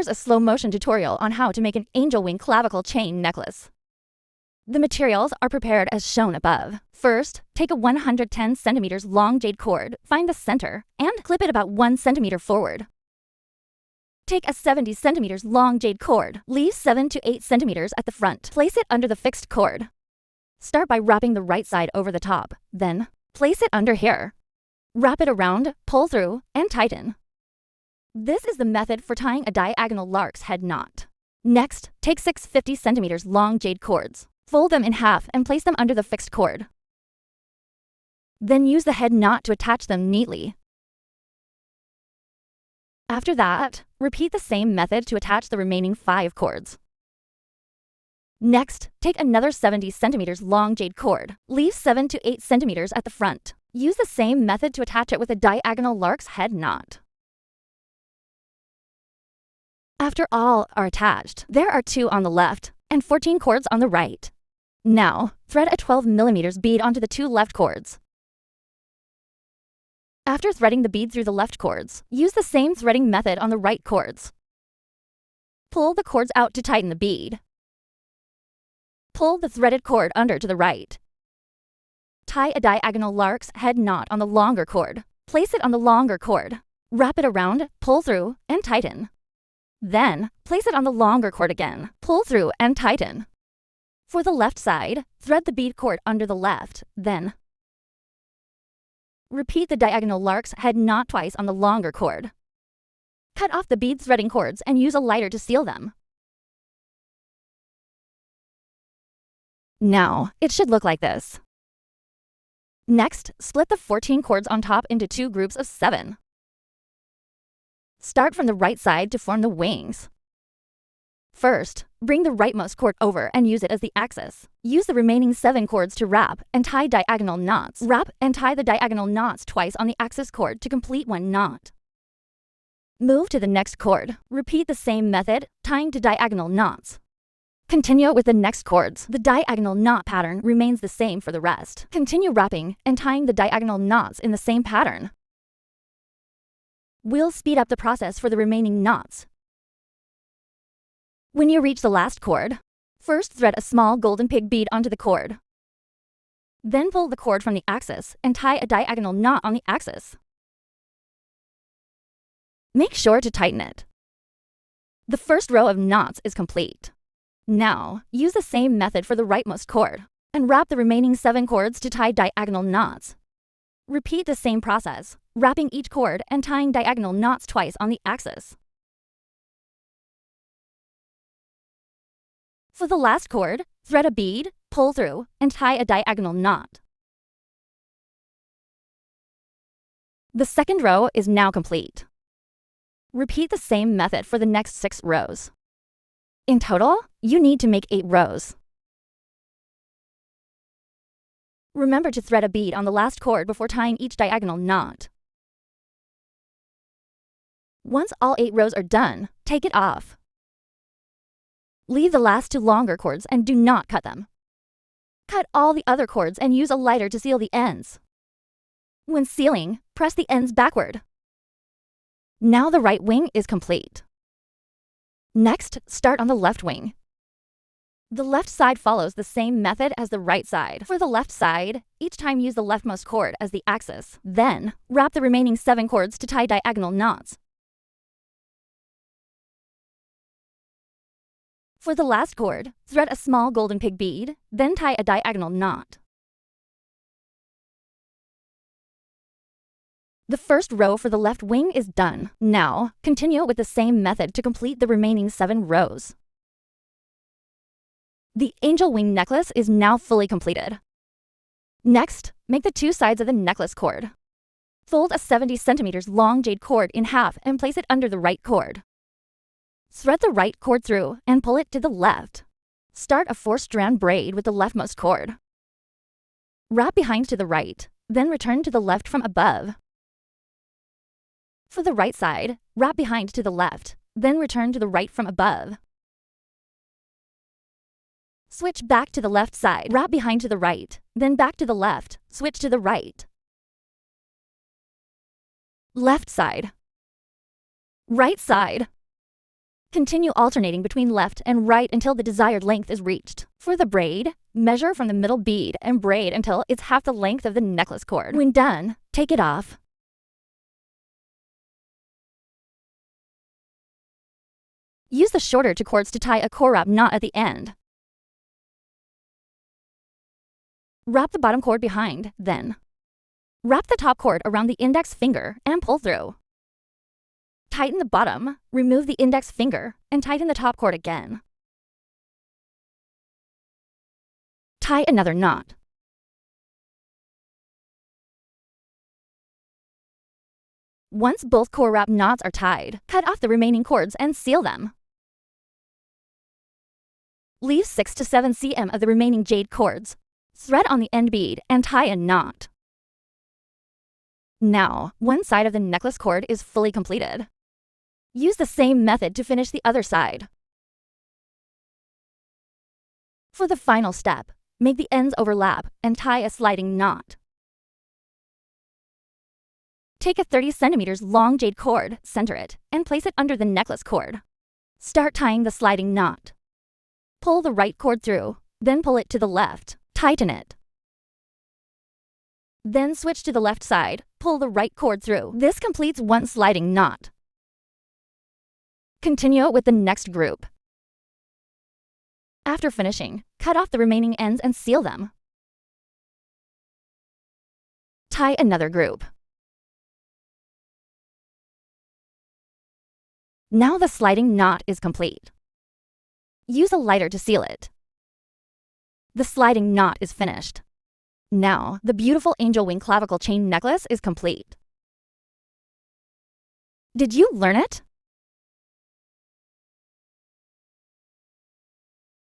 Here's a slow motion tutorial on how to make an angel wing clavicle chain necklace. The materials are prepared as shown above. First, take a 110 centimeters long jade cord, find the center, and clip it about 1 centimeter forward. Take a 70 centimeters long jade cord, leave 7 to 8 centimeters at the front. Place it under the fixed cord. Start by wrapping the right side over the top, then place it under here. Wrap it around, pull through, and tighten. This is the method for tying a diagonal lark's head knot. Next, take 6 50 centimeters long jade cords. Fold them in half and place them under the fixed cord. Then use the head knot to attach them neatly. After that, repeat the same method to attach the remaining 5 cords. Next, take another 70 centimeters long jade cord. Leave 7 to 8 centimeters at the front. Use the same method to attach it with a diagonal lark's head knot. After all are attached, there are 2 on the left and 14 cords on the right. Now, thread a 12 millimeters bead onto the 2 left cords. After threading the bead through the left cords, use the same threading method on the right cords. Pull the cords out to tighten the bead. Pull the threaded cord under to the right. Tie a diagonal lark's head knot on the longer cord. Place it on the longer cord. Wrap it around, pull through, and tighten. Then, place it on the longer cord again. Pull through and tighten. For the left side, thread the bead cord under the left, then repeat the diagonal lark's head knot twice on the longer cord. Cut off the bead threading cords and use a lighter to seal them. Now, it should look like this. Next, split the 14 cords on top into 2 groups of 7. Start from the right side to form the wings. First, bring the rightmost cord over and use it as the axis. Use the remaining 7 cords to wrap and tie diagonal knots. Wrap and tie the diagonal knots twice on the axis cord to complete 1 knot. Move to the next cord. Repeat the same method, tying to diagonal knots. Continue with the next cords. The diagonal knot pattern remains the same for the rest. Continue wrapping and tying the diagonal knots in the same pattern. We'll speed up the process for the remaining knots. When you reach the last cord, first thread a small golden pig bead onto the cord. Then pull the cord from the axis and tie a diagonal knot on the axis. Make sure to tighten it. The first row of knots is complete. Now, use the same method for the rightmost cord and wrap the remaining 7 cords to tie diagonal knots. Repeat the same process, wrapping each cord and tying diagonal knots twice on the axis. For the last cord, thread a bead, pull through, and tie a diagonal knot. The second row is now complete. Repeat the same method for the next 6 rows. In total, you need to make 8 rows. Remember to thread a bead on the last cord before tying each diagonal knot. Once all 8 rows are done, take it off. Leave the last 2 longer cords and do not cut them. Cut all the other cords and use a lighter to seal the ends. When sealing, press the ends backward. Now the right wing is complete. Next, start on the left wing. The left side follows the same method as the right side. For the left side, each time use the leftmost cord as the axis. Then, wrap the remaining 7 cords to tie diagonal knots. For the last cord, thread a small golden pig bead, then tie a diagonal knot. The first row for the left wing is done. Now, continue with the same method to complete the remaining 7 rows. The angel wing necklace is now fully completed. Next, make the 2 sides of the necklace cord. Fold a 70 centimeters long jade cord in half and place it under the right cord. Thread the right cord through and pull it to the left. Start a 4-strand braid with the leftmost cord. Wrap behind to the right, then return to the left from above. For the right side, wrap behind to the left, then return to the right from above. Switch back to the left side, wrap behind to the right, then back to the left, switch to the right. Left side. Right side. Continue alternating between left and right until the desired length is reached. For the braid, measure from the middle bead and braid until it's half the length of the necklace cord. When done, take it off. Use the shorter two cords to tie a core wrap knot at the end. Wrap the bottom cord behind, then wrap the top cord around the index finger and pull through. Tighten the bottom, remove the index finger, and tighten the top cord again. Tie another knot. Once both core wrap knots are tied, cut off the remaining cords and seal them. Leave 6 to 7 cm of the remaining jade cords. Thread on the end bead and tie a knot. Now, one side of the necklace cord is fully completed. Use the same method to finish the other side. For the final step, make the ends overlap and tie a sliding knot. Take a 30 cm long jade cord, center it, and place it under the necklace cord. Start tying the sliding knot. Pull the right cord through, then pull it to the left. Tighten it. Then switch to the left side, pull the right cord through. This completes one sliding knot. Continue with the next group. After finishing, cut off the remaining ends and seal them. Tie another group. Now the sliding knot is complete. Use a lighter to seal it. The sliding knot is finished. Now, the beautiful angel wing clavicle chain necklace is complete. Did you learn it?